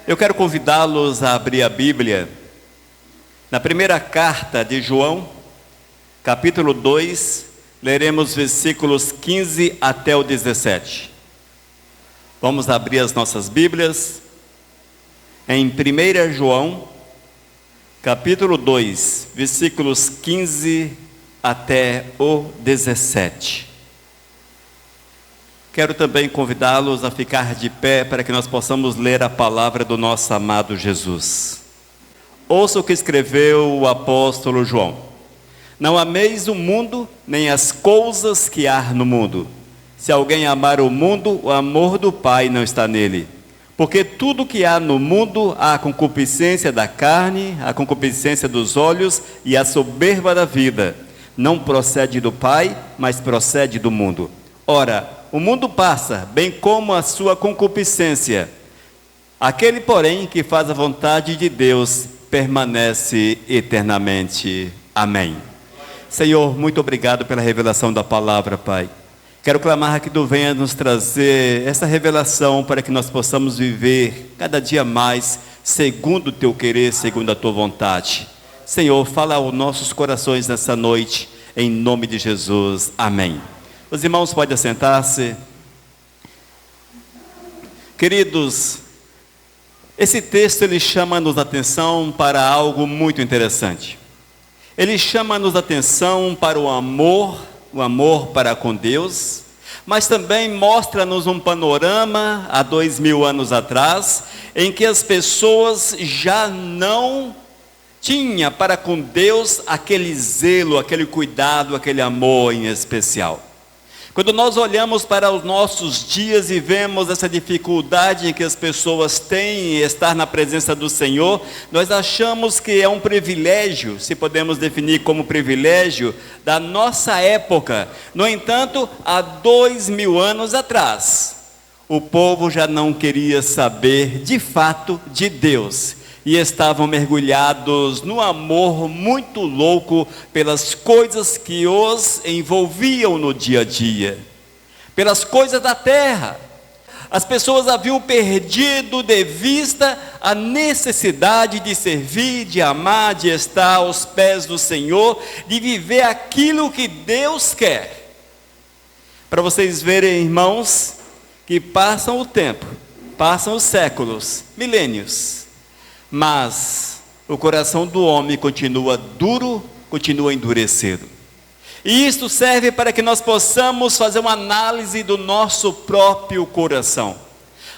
Eu quero convidá-los a abrir a Bíblia na primeira carta de João, capítulo 2, leremos versículos 15 até o 17. Vamos abrir as nossas Bíblias em 1 João, capítulo 2, versículos 15 até o 17. Quero também convidá-los a ficar de pé para que nós possamos ler a palavra do nosso amado Jesus. Ouça o que escreveu o apóstolo João. Não ameis o mundo, nem as coisas que há no mundo. Se alguém amar o mundo, o amor do Pai não está nele. Porque tudo que há no mundo, há a concupiscência da carne, a concupiscência dos olhos e a soberba da vida. Não procede do Pai, mas procede do mundo. Ora, o mundo passa, bem como a sua concupiscência. Aquele, porém, que faz a vontade de Deus, permanece eternamente. Amém. Senhor, muito obrigado pela revelação da palavra, Pai. Quero clamar que Tu venha nos trazer essa revelação para que nós possamos viver cada dia mais segundo o Teu querer, segundo a Tua vontade. Senhor, fala aos nossos corações nessa noite, em nome de Jesus. Amém. Os irmãos podem assentar-se. Queridos, esse texto ele chama-nos a atenção para algo muito interessante. Ele chama-nos a atenção para o amor para com Deus, mas também mostra-nos um panorama há 2000 anos atrás, em que as pessoas já não tinham para com Deus aquele zelo, aquele cuidado, aquele amor em especial. Quando nós olhamos para os nossos dias e vemos essa dificuldade que as pessoas têm em estar na presença do Senhor, nós achamos que é um privilégio, se podemos definir como privilégio, da nossa época. No entanto, há 2000 anos atrás, o povo já não queria saber de fato de Deus. E estavam mergulhados no amor muito louco pelas coisas que os envolviam no dia a dia, pelas coisas da terra. As pessoas haviam perdido de vista a necessidade de servir, de amar, de estar aos pés do Senhor, de viver aquilo que Deus quer. Para vocês verem, irmãos, que passam o tempo, passam os séculos, milênios, mas o coração do homem continua duro, continua endurecido. E isto serve para que nós possamos fazer uma análise do nosso próprio coração.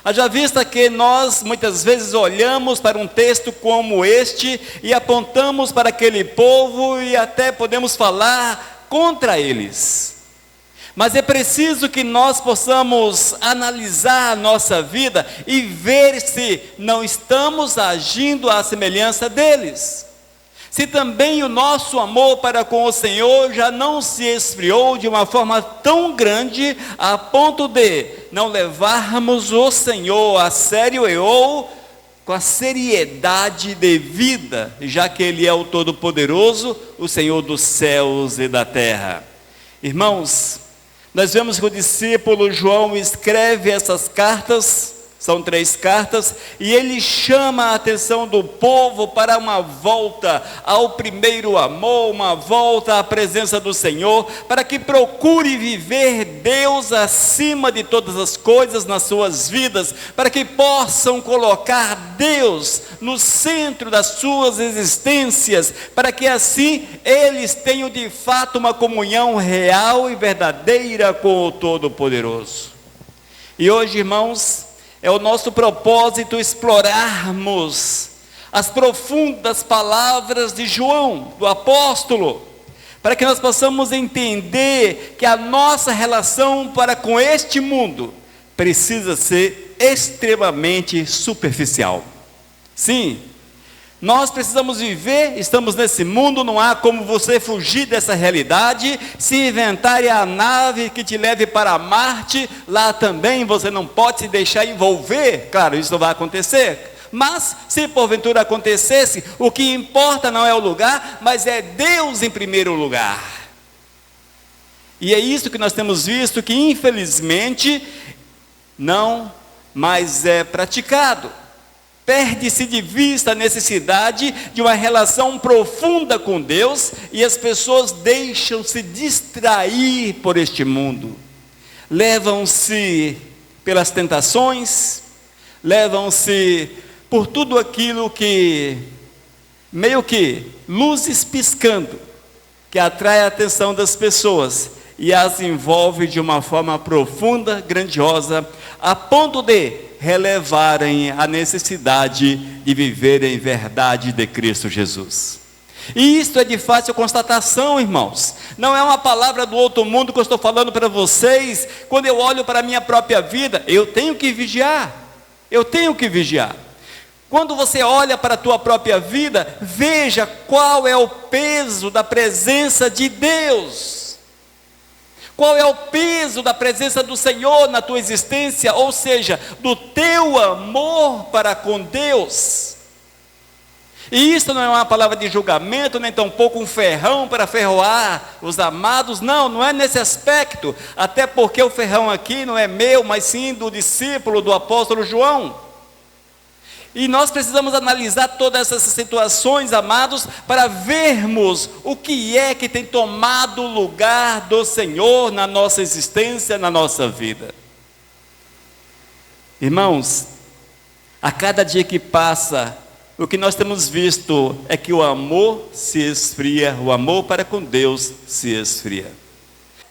Haja vista que nós muitas vezes olhamos para um texto como este e apontamos para aquele povo e até podemos falar contra eles. Mas é preciso que nós possamos analisar a nossa vida e ver se não estamos agindo à semelhança deles. Se também o nosso amor para com o Senhor já não se esfriou de uma forma tão grande a ponto de não levarmos o Senhor a sério ou com a seriedade devida, já que Ele é o Todo-Poderoso, o Senhor dos céus e da terra. Irmãos, nós vemos que o discípulo João escreve essas cartas, são 3 cartas, e ele chama a atenção do povo para uma volta ao primeiro amor, uma volta à presença do Senhor, para que procure viver Deus acima de todas as coisas nas suas vidas, para que possam colocar Deus no centro das suas existências, para que assim eles tenham de fato uma comunhão real e verdadeira com o Todo-Poderoso. E hoje, irmãos, é o nosso propósito explorarmos as profundas palavras de João, do apóstolo, para que nós possamos entender que a nossa relação para com este mundo precisa ser extremamente superficial. Sim, nós precisamos viver, estamos nesse mundo, não há como você fugir dessa realidade. Se inventarem a nave que te leve para Marte, lá também você não pode se deixar envolver. Claro, isso não vai acontecer, mas se porventura acontecesse, o que importa não é o lugar, mas é Deus em primeiro lugar. E é isso que nós temos visto, que infelizmente não mais é praticado. Perde-se de vista a necessidade de uma relação profunda com Deus e as pessoas deixam-se distrair por este mundo. Levam-se pelas tentações, levam-se por tudo aquilo que, meio que, luzes piscando, que atrai a atenção das pessoas e as envolve de uma forma profunda, grandiosa, a ponto de relevarem a necessidade de viver em verdade de Cristo Jesus. E isto é de fácil constatação, irmãos. Não é uma palavra do outro mundo que eu estou falando para vocês. Quando eu olho para a minha própria vida, eu tenho que vigiar. Eu tenho que vigiar. Quando você olha para a tua própria vida, veja qual é o peso da presença de Deus. Qual é o peso da presença do Senhor na tua existência, ou seja, do teu amor para com Deus? E isso não é uma palavra de julgamento, nem tampouco um ferrão para ferroar os amados, não é nesse aspecto, até porque o ferrão aqui não é meu, mas sim do discípulo, do apóstolo João. E nós precisamos analisar todas essas situações, amados, para vermos o que é que tem tomado o lugar do Senhor na nossa existência, na nossa vida. Irmãos, a cada dia que passa, o que nós temos visto é que o amor se esfria, o amor para com Deus se esfria.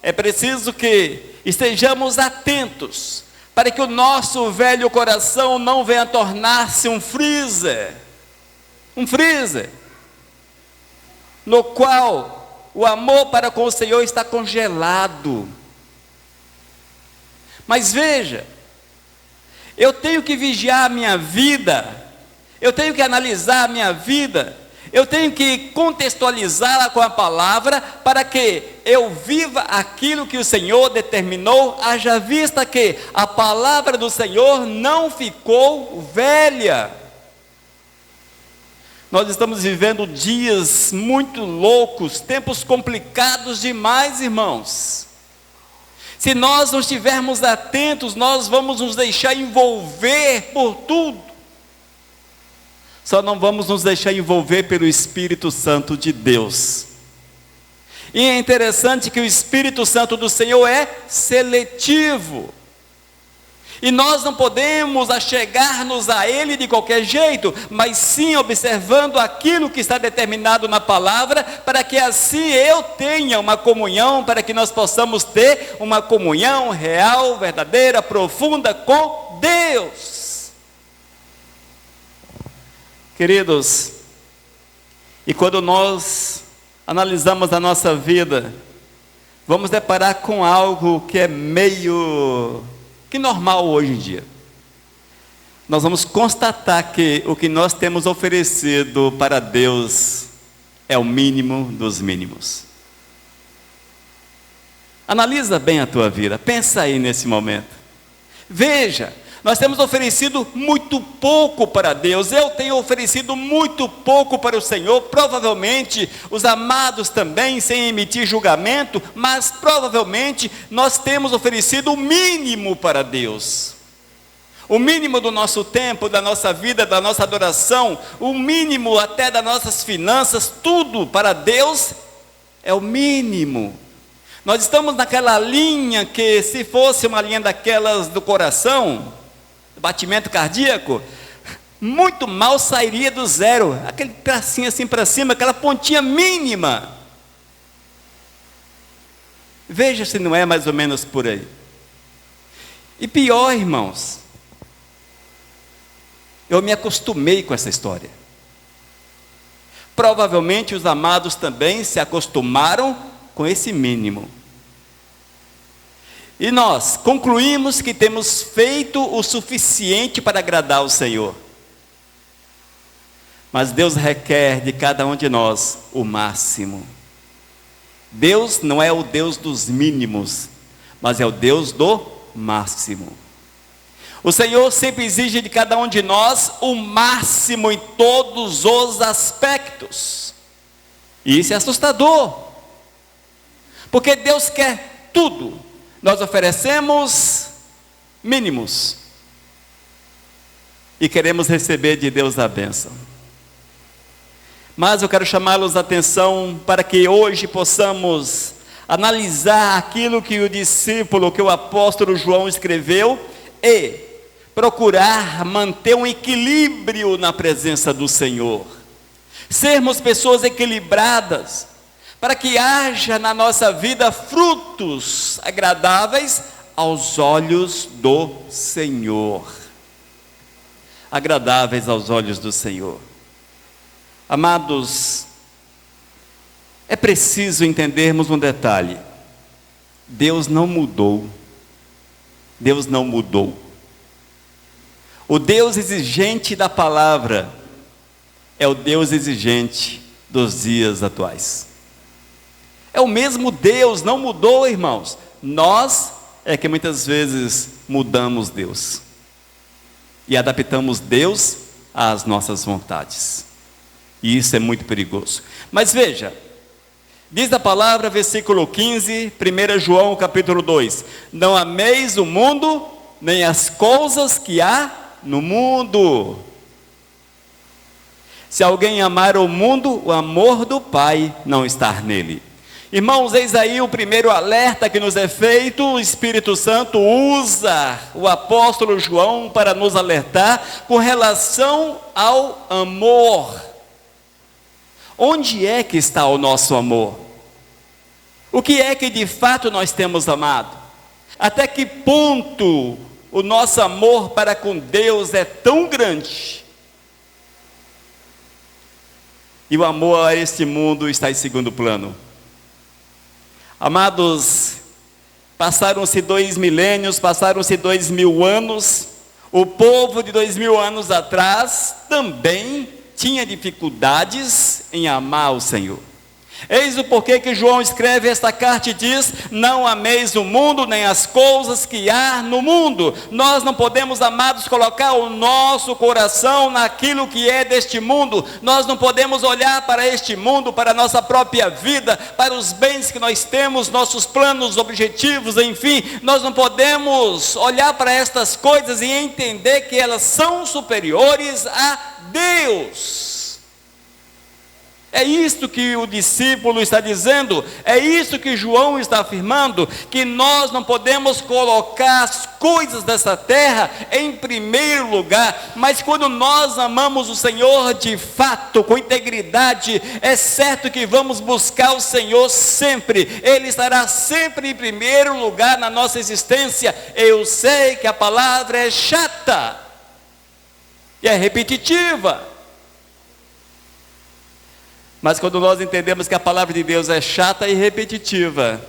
É preciso que estejamos atentos, para que o nosso velho coração não venha tornar-se um freezer, no qual o amor para com o Senhor está congelado. Mas veja, eu tenho que vigiar a minha vida, eu tenho que analisar a minha vida, eu tenho que contextualizá-la com a palavra, para que eu viva aquilo que o Senhor determinou, haja vista que a palavra do Senhor não ficou velha. Nós estamos vivendo dias muito loucos, tempos complicados demais, irmãos. Se nós não estivermos atentos, nós vamos nos deixar envolver por tudo. Só não vamos nos deixar envolver pelo Espírito Santo de Deus. E é interessante que o Espírito Santo do Senhor é seletivo. E nós não podemos achegar-nos a Ele de qualquer jeito, mas sim observando aquilo que está determinado na palavra, para que assim eu tenha uma comunhão, para que nós possamos ter uma comunhão real, verdadeira, profunda com Deus. Queridos, e quando nós analisamos a nossa vida, vamos deparar com algo que é meio que normal hoje em dia. Nós vamos constatar que o que nós temos oferecido para Deus é o mínimo dos mínimos. Analisa bem a tua vida, pensa aí nesse momento. Veja, nós temos oferecido muito pouco para Deus. Eu tenho oferecido muito pouco para o Senhor. Provavelmente os amados também, sem emitir julgamento, mas provavelmente nós temos oferecido o mínimo para Deus. O mínimo do nosso tempo, da nossa vida, da nossa adoração, o mínimo até das nossas finanças, tudo para Deus é o mínimo. Nós estamos naquela linha que, se fosse uma linha daquelas do coração, batimento cardíaco, muito mal sairia do zero, aquele tracinho assim para cima, aquela pontinha mínima. Veja se não é mais ou menos por aí. E pior, irmãos, eu me acostumei com essa história. Provavelmente os amados também se acostumaram com esse mínimo. E nós concluímos que temos feito o suficiente para agradar ao Senhor. Mas Deus requer de cada um de nós o máximo. Deus não é o Deus dos mínimos, mas é o Deus do máximo. O Senhor sempre exige de cada um de nós o máximo em todos os aspectos. E isso é assustador, porque Deus quer tudo. Nós oferecemos mínimos. e queremos receber de Deus a bênção. Mas eu quero chamá-los a atenção para que hoje possamos analisar aquilo que o discípulo, que o apóstolo João escreveu e procurar manter um equilíbrio na presença do Senhor. Sermos pessoas equilibradas, para que haja na nossa vida frutos agradáveis aos olhos do Senhor. Agradáveis aos olhos do Senhor. Amados, é preciso entendermos um detalhe. Deus não mudou. Deus não mudou. O Deus exigente da palavra é o Deus exigente dos dias atuais. É o mesmo Deus, não mudou, irmãos. Nós é que muitas vezes mudamos Deus e adaptamos Deus às nossas vontades. E isso é muito perigoso. Mas veja, diz a palavra, versículo 15, 1 João capítulo 2: não ameis o mundo, nem as coisas que há no mundo. Se alguém amar o mundo, o amor do Pai não está nele. Irmãos, eis aí o primeiro alerta que nos é feito. O Espírito Santo usa o apóstolo João para nos alertar com relação ao amor. Onde é que está o nosso amor? O que é que de fato nós temos amado? Até que ponto o nosso amor para com Deus é tão grande e o amor a este mundo está em segundo plano? Amados, passaram-se 2 milênios, passaram-se 2000 anos. O povo de 2000 anos atrás também tinha dificuldades em amar o Senhor. Eis o porquê que João escreve esta carta e diz: não ameis o mundo, nem as coisas que há no mundo. Nós não podemos, amados, colocar o nosso coração naquilo que é deste mundo. Nós não podemos olhar para este mundo, para a nossa própria vida, para os bens que nós temos, nossos planos, objetivos, enfim. Nós não podemos olhar para estas coisas e entender que elas são superiores a Deus. É isto que o discípulo está dizendo, é isso que João está afirmando, que nós não podemos colocar as coisas dessa terra em primeiro lugar, mas quando nós amamos o Senhor de fato, com integridade, é certo que vamos buscar o Senhor sempre, Ele estará sempre em primeiro lugar na nossa existência. Eu sei que a palavra é chata, e é repetitiva, mas quando nós entendemos que a palavra de Deus é chata e repetitiva,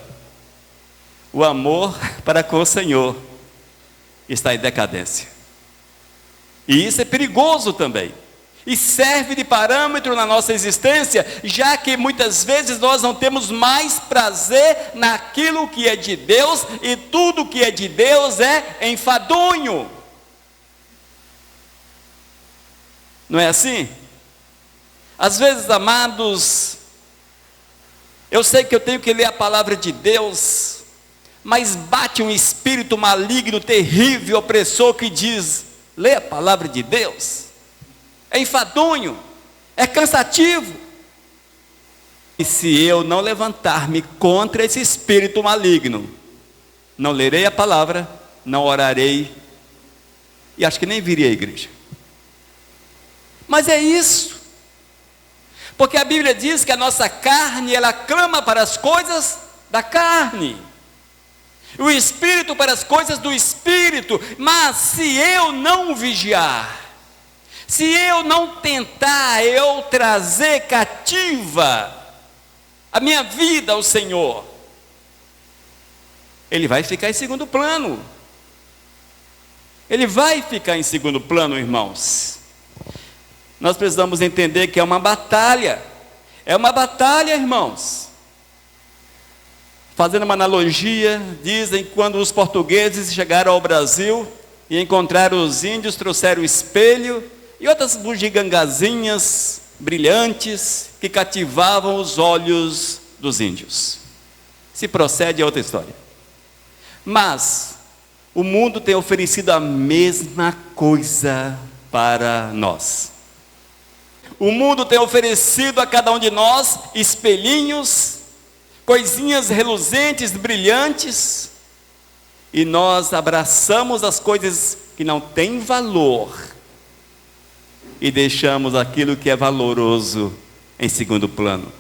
o amor para com o Senhor está em decadência. E isso é perigoso também. E serve de parâmetro na nossa existência, já que muitas vezes nós não temos mais prazer naquilo que é de Deus, e tudo que é de Deus é enfadonho. Não é assim? Às vezes, amados, eu sei que eu tenho que ler a palavra de Deus, mas bate um espírito maligno, terrível, opressor, que diz: lê a palavra de Deus, é enfadonho, é cansativo. E se eu não levantar-me contra esse espírito maligno, não lerei a palavra, não orarei, e acho que nem viria à igreja. Mas é isso. Porque a Bíblia diz que a nossa carne, ela clama para as coisas da carne, o Espírito para as coisas do Espírito. Mas se eu não vigiar, se eu não tentar, eu trazer cativa a minha vida ao Senhor, Ele vai ficar em segundo plano. Ele vai ficar em segundo plano, irmãos. Nós precisamos entender que é uma batalha. É uma batalha, irmãos. Fazendo uma analogia, dizem que quando os portugueses chegaram ao Brasil e encontraram os índios, trouxeram o espelho e outras bugigangazinhas brilhantes que cativavam os olhos dos índios. Se procede, é outra história. Mas o mundo tem oferecido a mesma coisa para nós. O mundo tem oferecido a cada um de nós espelhinhos, coisinhas reluzentes, brilhantes, e nós abraçamos as coisas que não têm valor e deixamos aquilo que é valoroso em segundo plano.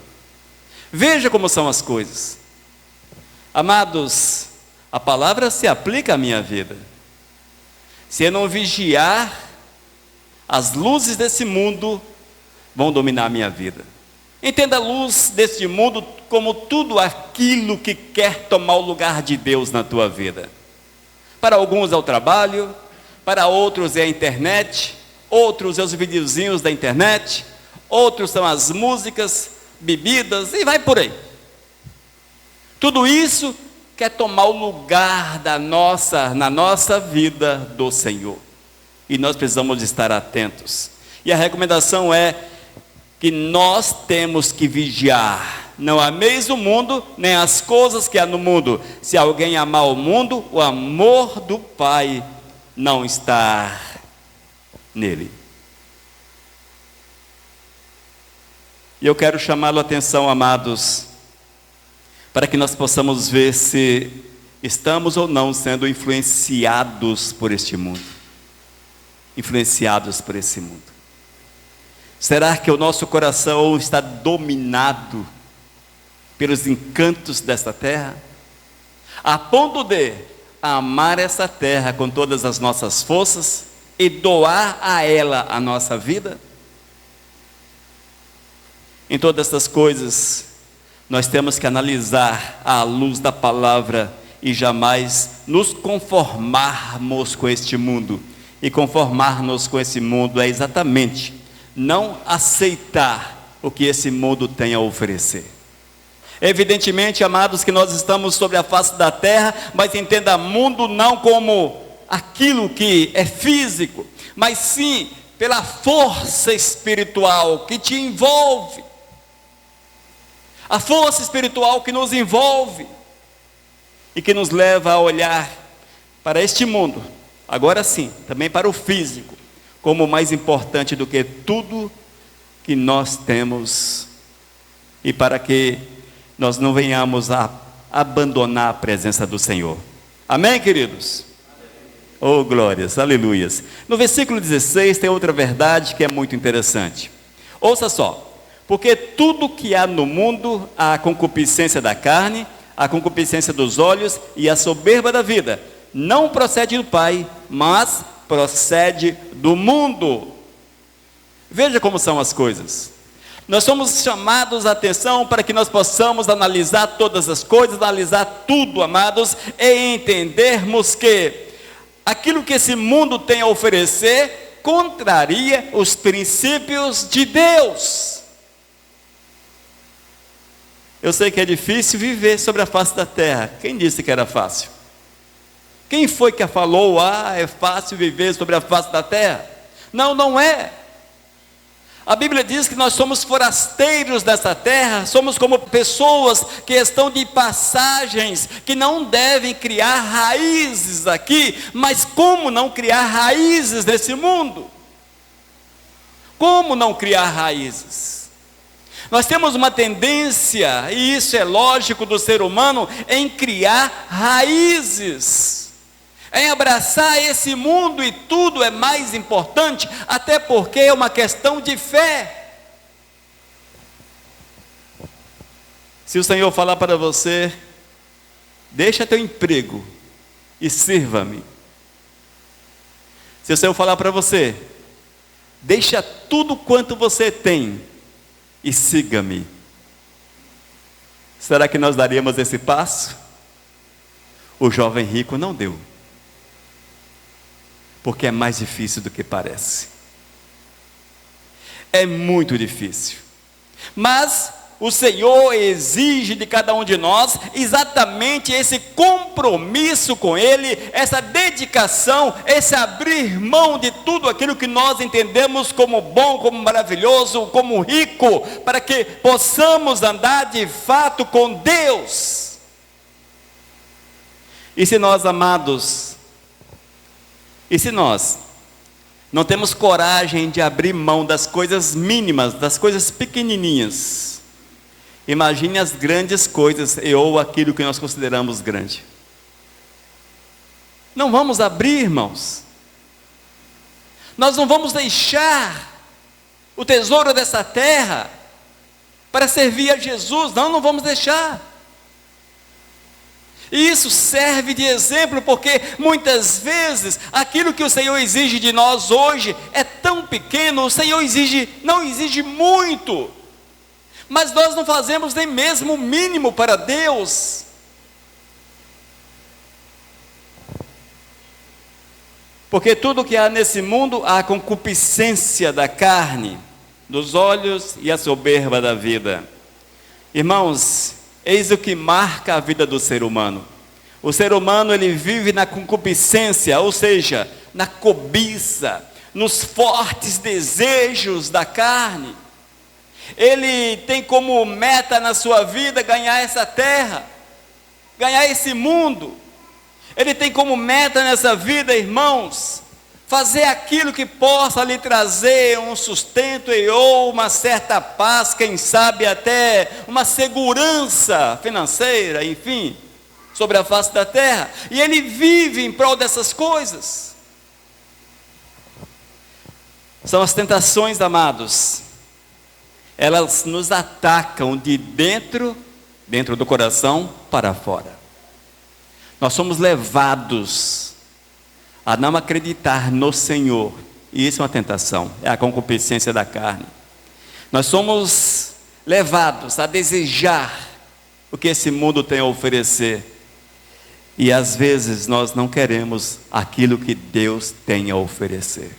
Veja como são as coisas. Amados, a palavra se aplica à minha vida. Se eu não vigiar, as luzes desse mundo vão dominar a minha vida. Entenda a luz deste mundo como tudo aquilo que quer tomar o lugar de Deus na tua vida. Para alguns é o trabalho, para outros é a internet, outros é os videozinhos da internet, outros são as músicas, bebidas e vai por aí. Tudo isso quer tomar o lugar na nossa vida do Senhor. E nós precisamos estar atentos. E a recomendação é que nós temos que vigiar. Não ameis o mundo, nem as coisas que há no mundo. Se alguém amar o mundo, o amor do Pai não está nele. E eu quero chamá-lo a atenção, amados, para que nós possamos ver se estamos ou não sendo influenciados por este mundo. Influenciados por esse mundo. Será que o nosso coração está dominado pelos encantos desta terra, a ponto de amar essa terra com todas as nossas forças e doar a ela a nossa vida? Em todas essas coisas, nós temos que analisar à luz da palavra e jamais nos conformarmos com este mundo. E conformar-nos com esse mundo é exatamente não aceitar o que esse mundo tem a oferecer. Evidentemente, amados, que nós estamos sobre a face da terra, mas entenda mundo não como aquilo que é físico, mas sim pela força espiritual que te envolve. A força espiritual que nos envolve e que nos leva a olhar para este mundo, agora sim, também para o físico, como mais importante do que tudo que nós temos, e para que nós não venhamos a abandonar a presença do Senhor. Amém, queridos? Oh, glórias, aleluias. No versículo 16 tem outra verdade que é muito interessante. Ouça só. Porque tudo que há no mundo, a concupiscência da carne, a concupiscência dos olhos e a soberba da vida, não procede do Pai, mas procede do mundo. Veja como são as coisas. Nós somos chamados a atenção para que nós possamos analisar todas as coisas, analisar tudo, amados, e entendermos que aquilo que esse mundo tem a oferecer contraria os princípios de Deus. Eu sei que é difícil viver sobre a face da terra. Quem disse que era fácil? Quem foi que falou, é fácil viver sobre a face da terra? Não, não é. A Bíblia diz que nós somos forasteiros dessa terra, somos como pessoas que estão de passagens, que não devem criar raízes aqui, mas como não criar raízes nesse mundo? Como não criar raízes? Nós temos uma tendência, e isso é lógico do ser humano, em criar raízes, em abraçar esse mundo, e tudo é mais importante, até porque é uma questão de fé. Se o Senhor falar para você, deixa teu emprego e sirva-me. Se o Senhor falar para você, deixa tudo quanto você tem e siga-me, será que nós daríamos esse passo? O jovem rico não deu, porque é mais difícil do que parece. É muito difícil. Mas o Senhor exige de cada um de nós exatamente esse compromisso com Ele, essa dedicação, esse abrir mão de tudo aquilo que nós entendemos como bom, como maravilhoso, como rico, para que possamos andar de fato com Deus. E se nós, amados, Não temos coragem de abrir mão das coisas mínimas, das coisas pequenininhas. Imagine as grandes coisas ou aquilo que nós consideramos grande. Não vamos abrir, irmãos. Nós não vamos deixar o tesouro dessa terra para servir a Jesus. Não vamos deixar. E isso serve de exemplo, porque muitas vezes aquilo que o Senhor exige de nós hoje é tão pequeno. O Senhor não exige muito, mas nós não fazemos nem mesmo o mínimo para Deus. Porque tudo que há nesse mundo, há a concupiscência da carne, dos olhos e a soberba da vida. Irmãos, eis o que marca a vida do ser humano. O ser humano, ele vive na concupiscência, ou seja, na cobiça, nos fortes desejos da carne. Ele tem como meta na sua vida ganhar essa terra, ganhar esse mundo. Ele tem como meta nessa vida, irmãos, fazer aquilo que possa lhe trazer um sustento ou uma certa paz, quem sabe até uma segurança financeira, enfim, sobre a face da terra. E ele vive em prol dessas coisas. São as tentações, amados. Elas nos atacam de dentro do coração para fora. Nós somos levados a não acreditar no Senhor, e isso é uma tentação, é a concupiscência da carne. Nós somos levados a desejar o que esse mundo tem a oferecer, e às vezes nós não queremos aquilo que Deus tem a oferecer.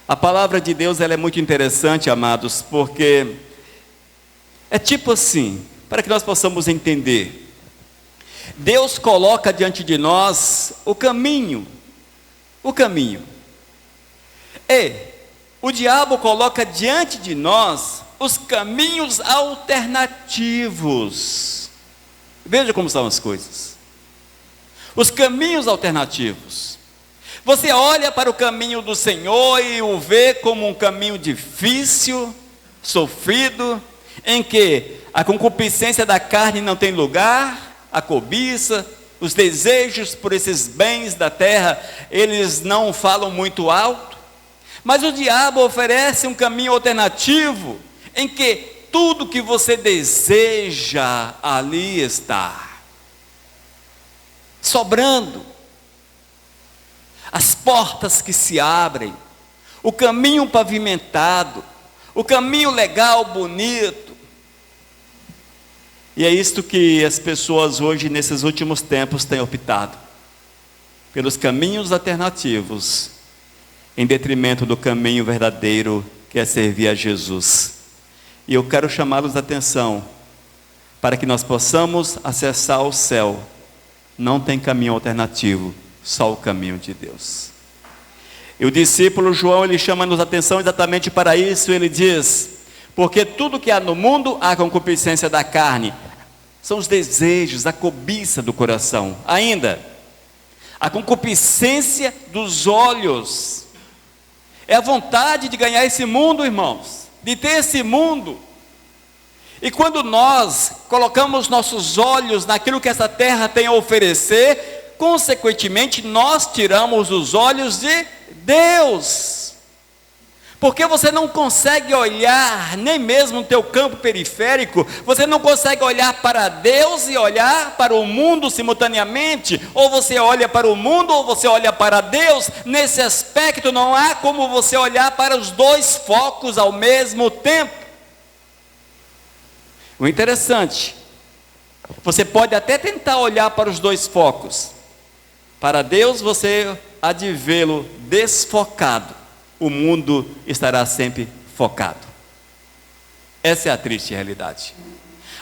A palavra de Deus, ela é muito interessante, amados, porque é tipo assim, para que nós possamos entender. Deus coloca diante de nós o caminho, e o diabo coloca diante de nós os caminhos alternativos. Veja como são as coisas, os caminhos alternativos. Você olha para o caminho do Senhor e o vê como um caminho difícil, sofrido, em que a concupiscência da carne não tem lugar, a cobiça, os desejos por esses bens da terra, eles não falam muito alto, mas o diabo oferece um caminho alternativo, em que tudo que você deseja ali está, sobrando, as portas que se abrem, o caminho pavimentado, o caminho legal, bonito. E é isto que as pessoas hoje, nesses últimos tempos, têm optado, pelos caminhos alternativos, em detrimento do caminho verdadeiro, que é servir a Jesus. E eu quero chamá-los a atenção, para que nós possamos acessar o céu. Não tem caminho alternativo, só o caminho de Deus. E o discípulo João, ele chama-nos a atenção exatamente para isso. Ele diz: porque tudo que há no mundo, há concupiscência da carne, são os desejos, a cobiça do coração. Ainda, a concupiscência dos olhos, é a vontade de ganhar esse mundo, irmãos, de ter esse mundo. E quando nós colocamos nossos olhos naquilo que essa terra tem a oferecer, consequentemente nós tiramos os olhos de Deus. Porque você não consegue olhar, nem mesmo no teu campo periférico, você não consegue olhar para Deus e olhar para o mundo simultaneamente. Ou você olha para o mundo, ou você olha para Deus. Nesse aspecto não há como você olhar para os dois focos ao mesmo tempo. O interessante, você pode até tentar olhar para os dois focos. Para Deus você há de vê-lo desfocado. O mundo estará sempre focado. Essa é a triste realidade.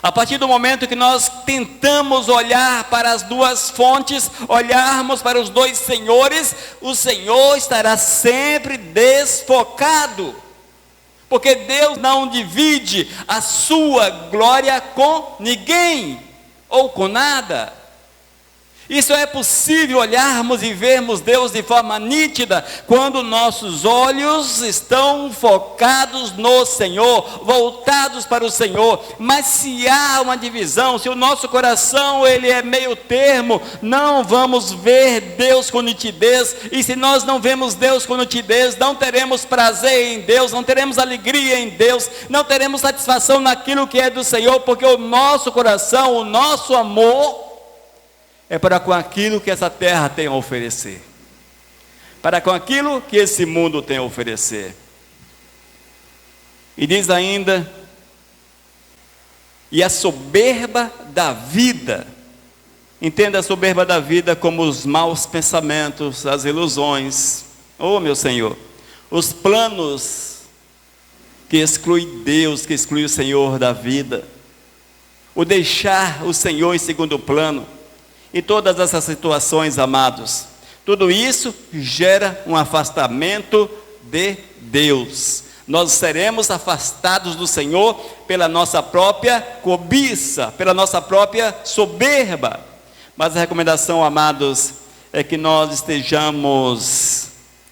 A partir do momento que nós tentamos olhar para as duas fontes, olharmos para os dois senhores, o Senhor estará sempre desfocado. Porque Deus não divide a sua glória com ninguém ou com nada. Isso é possível olharmos e vermos Deus de forma nítida quando nossos olhos estão focados no Senhor, voltados para o Senhor. Mas se há uma divisão, se o nosso coração ele é meio termo, não vamos ver Deus com nitidez. E se nós não vemos Deus com nitidez, não teremos prazer em Deus, não teremos alegria em Deus, não teremos satisfação naquilo que é do Senhor, porque o nosso coração, o nosso amor é para com aquilo que essa terra tem a oferecer, para com aquilo que esse mundo tem a oferecer. E diz ainda: e a soberba da vida. Entenda a soberba da vida como os maus pensamentos, as ilusões, oh meu Senhor, os planos que excluem Deus, que excluem o Senhor da vida, o deixar o Senhor em segundo plano. E todas essas situações, amados, tudo isso gera um afastamento de Deus. Nós seremos afastados do Senhor pela nossa própria cobiça, pela nossa própria soberba. Mas a recomendação, amados, é que nós estejamos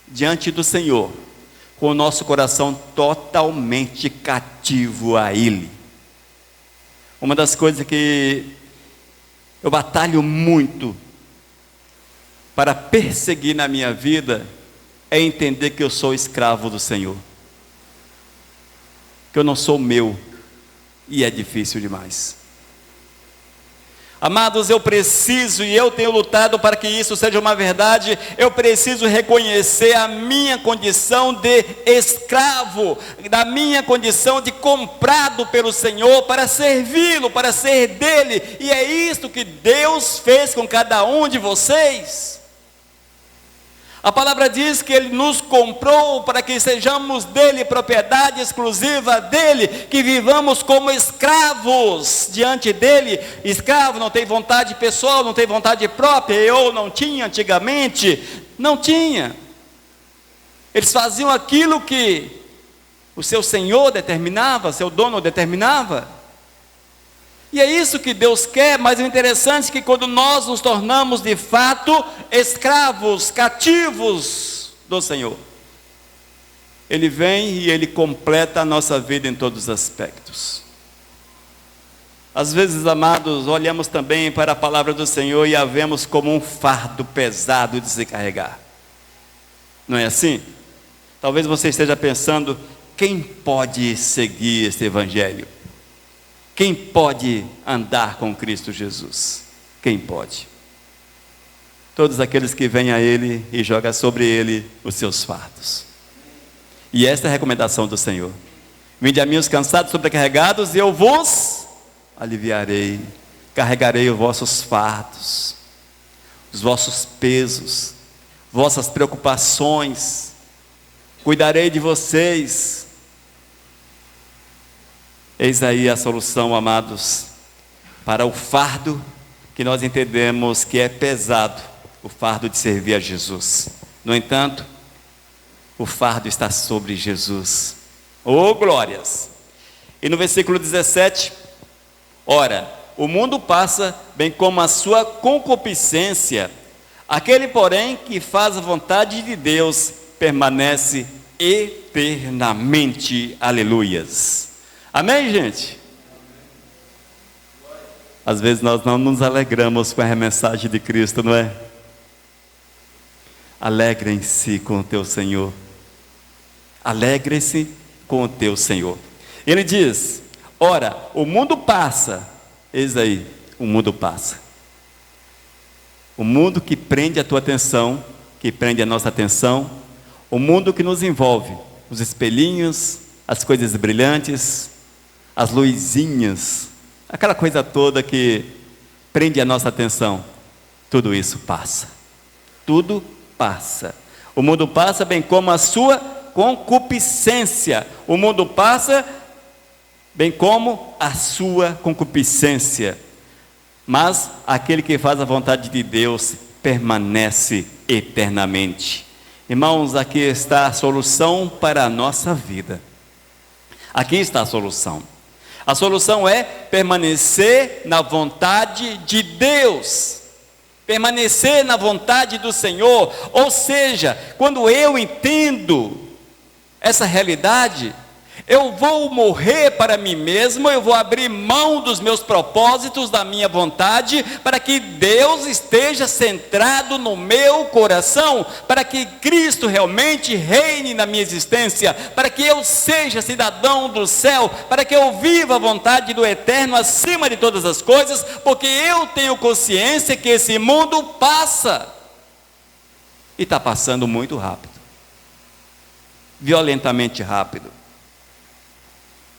diante do Senhor, com o nosso coração totalmente cativo a Ele. Uma das coisas que eu batalho muito para perseguir na minha vida é entender que eu sou escravo do Senhor, que eu não sou meu, e é difícil demais. Amados, eu preciso, e eu tenho lutado para que isso seja uma verdade, eu preciso reconhecer a minha condição de escravo, da minha condição de comprado pelo Senhor, para servi-lo, para ser dele, e é isto que Deus fez com cada um de vocês. A palavra diz que Ele nos comprou para que sejamos dele, propriedade exclusiva dele, que vivamos como escravos diante dele. Escravo não tem vontade pessoal, não tem vontade própria. Eu não tinha antigamente, não tinha. Eles faziam aquilo que o seu senhor determinava, seu dono determinava. E é isso que Deus quer, mas o interessante é que quando nós nos tornamos de fato escravos, cativos do Senhor, Ele vem e Ele completa a nossa vida em todos os aspectos. Às vezes, amados, olhamos também para a palavra do Senhor e a vemos como um fardo pesado de se carregar. Não é assim? Talvez você esteja pensando: quem pode seguir este evangelho? Quem pode andar com Cristo Jesus? Quem pode? Todos aqueles que vêm a Ele e jogam sobre Ele os seus fardos. E esta é a recomendação do Senhor: vinde a mim os cansados, sobrecarregados, e eu vos aliviarei. Carregarei os vossos fardos, os vossos pesos, vossas preocupações, cuidarei de vocês. Eis aí a solução, amados, para o fardo que nós entendemos que é pesado, o fardo de servir a Jesus. No entanto, o fardo está sobre Jesus. Oh, glórias! E no versículo 17, ora, o mundo passa, bem como a sua concupiscência, aquele, porém, que faz a vontade de Deus, permanece eternamente. Aleluias! Amém, gente? Às vezes nós não nos alegramos com a mensagem de Cristo, não é? Alegrem-se com o teu Senhor. Alegre-se com o teu Senhor. Ele diz: ora, o mundo passa. Eis aí, o mundo passa. O mundo que prende a tua atenção, que prende a nossa atenção, o mundo que nos envolve, os espelhinhos, as coisas brilhantes, as luzinhas, aquela coisa toda que prende a nossa atenção, tudo isso passa. Tudo passa. O mundo passa, bem como a sua concupiscência. O mundo passa, bem como a sua concupiscência. Mas aquele que faz a vontade de Deus permanece eternamente. Irmãos, aqui está a solução para a nossa vida. Aqui está a solução. A solução é permanecer na vontade de Deus. permanecer na vontade do Senhor. Ou seja, quando eu entendo essa realidade, eu vou morrer para mim mesmo, eu vou abrir mão dos meus propósitos, da minha vontade, para que Deus esteja centrado no meu coração, para que Cristo realmente reine na minha existência, para que eu seja cidadão do céu, para que eu viva a vontade do Eterno acima de todas as coisas, porque eu tenho consciência que esse mundo passa, e está passando muito rápido, violentamente rápido.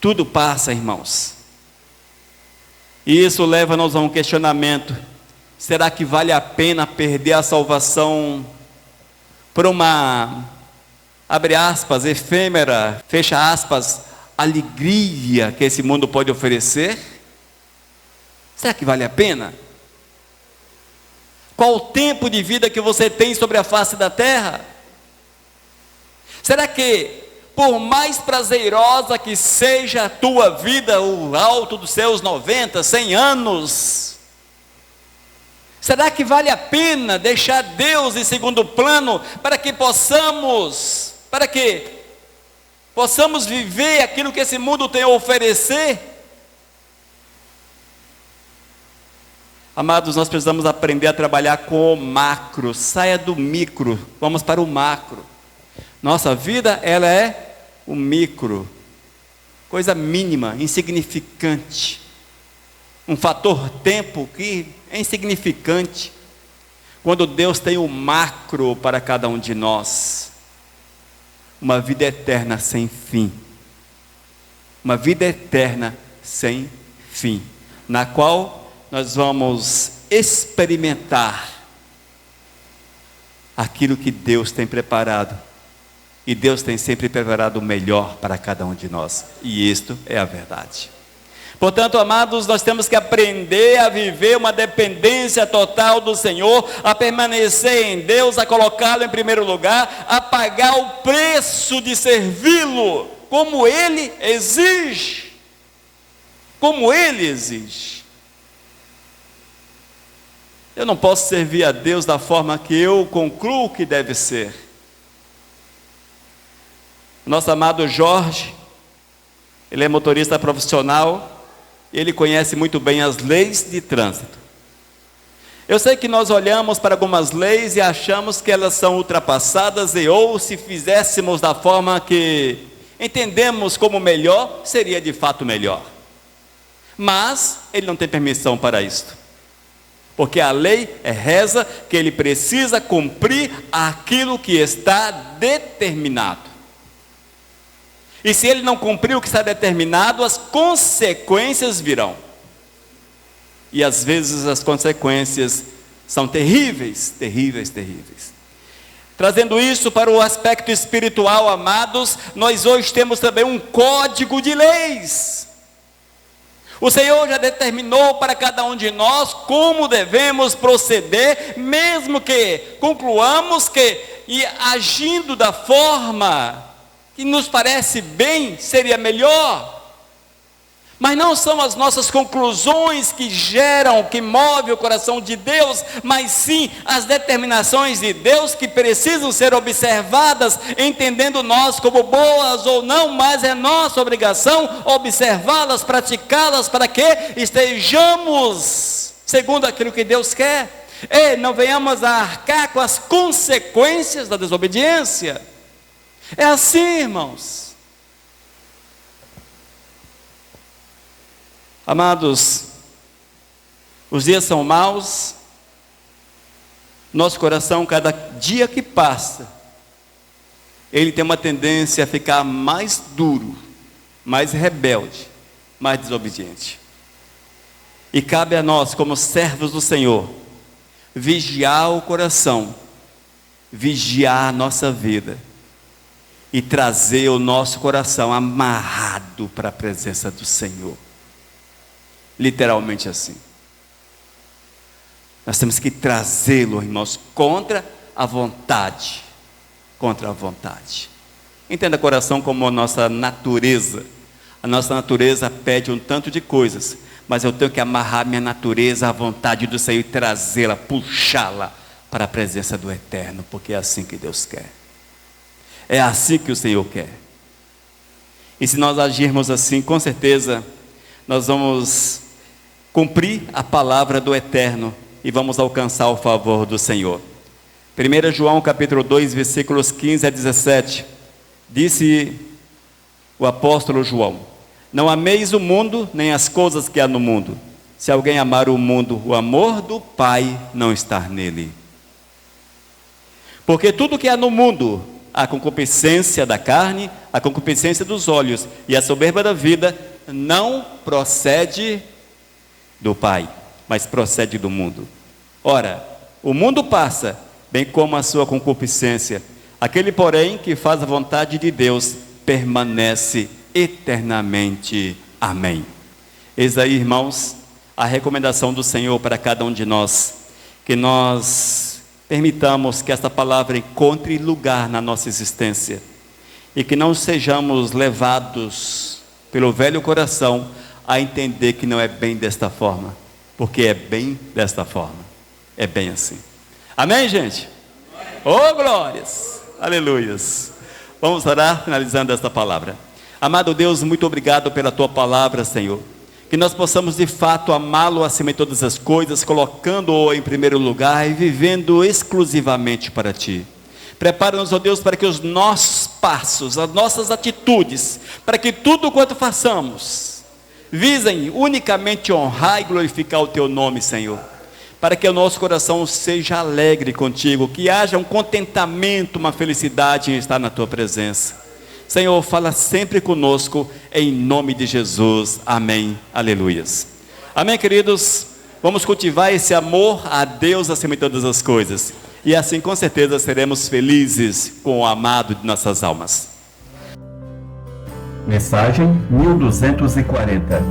Tudo passa, irmãos. E isso leva-nos a um questionamento: será que vale a pena perder a salvação por uma, abre aspas, efêmera, fecha aspas, alegria que esse mundo pode oferecer? Será que vale a pena? Qual o tempo de vida que você tem sobre a face da terra? Será que, por mais prazerosa que seja a tua vida, o alto dos seus 90, 100 anos, será que vale a pena deixar Deus em segundo plano para que possamos viver aquilo que esse mundo tem a oferecer? Amados, nós precisamos aprender a trabalhar com o macro. Saia do micro, vamos para o macro. Nossa vida, ela é o micro, coisa mínima, insignificante, um fator tempo que é insignificante, quando Deus tem o macro para cada um de nós, uma vida eterna sem fim, uma vida eterna sem fim, na qual nós vamos experimentar aquilo que Deus tem preparado. E Deus tem sempre preparado o melhor para cada um de nós. E isto é a verdade. Portanto, amados, nós temos que aprender a viver uma dependência total do Senhor, a permanecer em Deus, a colocá-lo em primeiro lugar, a pagar o preço de servi-lo, como Ele exige. Como Ele exige. Eu não posso servir a Deus da forma que eu concluo que deve ser. Nosso amado Jorge, ele é motorista profissional, ele conhece muito bem as leis de trânsito. Eu sei que nós olhamos para algumas leis e achamos que elas são ultrapassadas, ou se fizéssemos da forma que entendemos como melhor, seria de fato melhor. Mas ele não tem permissão para isto, porque a lei reza que ele precisa cumprir aquilo que está determinado. E se ele não cumprir o que está determinado, as consequências virão. E às vezes as consequências são terríveis, terríveis, terríveis. Trazendo isso para o aspecto espiritual, amados, nós hoje temos também um código de leis. O Senhor já determinou para cada um de nós como devemos proceder, mesmo que concluamos que, e agindo da forma que nos parece bem, seria melhor. Mas não são as nossas conclusões que geram, que movem o coração de Deus, mas sim as determinações de Deus que precisam ser observadas, entendendo nós como boas ou não, mas é nossa obrigação observá-las, praticá-las, para que estejamos segundo aquilo que Deus quer, e não venhamos a arcar com as consequências da desobediência. É assim, irmãos. Amados, os dias são maus, nosso coração, cada dia que passa, ele tem uma tendência a ficar mais duro, mais rebelde, mais desobediente. E cabe a nós, como servos do Senhor, vigiar o coração, vigiar a nossa vida, e trazer o nosso coração amarrado para a presença do Senhor. Literalmente assim. Nós temos que trazê-lo, irmãos, contra a vontade. Contra a vontade. Entenda coração como a nossa natureza. A nossa natureza pede um tanto de coisas, mas eu tenho que amarrar minha natureza à vontade do Senhor e trazê-la, puxá-la para a presença do Eterno, porque é assim que Deus quer. É assim que o Senhor quer. E se nós agirmos assim, com certeza, nós vamos cumprir a palavra do Eterno e vamos alcançar o favor do Senhor. 1 João capítulo 2, versículos 15 a 17, disse o apóstolo João: não ameis o mundo, nem as coisas que há no mundo. Se alguém amar o mundo, o amor do Pai não está nele. Porque tudo que há no mundo, a concupiscência da carne, a concupiscência dos olhos e a soberba da vida, não procede do Pai, mas procede do mundo. Ora, o mundo passa, bem como a sua concupiscência. Aquele, porém, que faz a vontade de Deus, permanece eternamente. Amém. Eis aí, irmãos, a recomendação do Senhor para cada um de nós, que nós permitamos que esta palavra encontre lugar na nossa existência, e que não sejamos levados pelo velho coração a entender que não é bem desta forma, porque é bem desta forma, é bem assim. Amém, gente? Oh, glórias, aleluias. Vamos orar, finalizando esta palavra. Amado Deus, muito obrigado pela tua palavra, Senhor, que nós possamos de fato amá-lo acima de todas as coisas, colocando-o em primeiro lugar e vivendo exclusivamente para ti. Prepara-nos, ó Deus, para que os nossos passos, as nossas atitudes, para que tudo quanto façamos, visem unicamente honrar e glorificar o teu nome, Senhor, para que o nosso coração seja alegre contigo, que haja um contentamento, uma felicidade em estar na tua presença. Senhor, fala sempre conosco, em nome de Jesus, amém, aleluias. Amém, queridos, vamos cultivar esse amor a Deus acima de todas as coisas, e assim com certeza seremos felizes com o amado de nossas almas. Mensagem 1240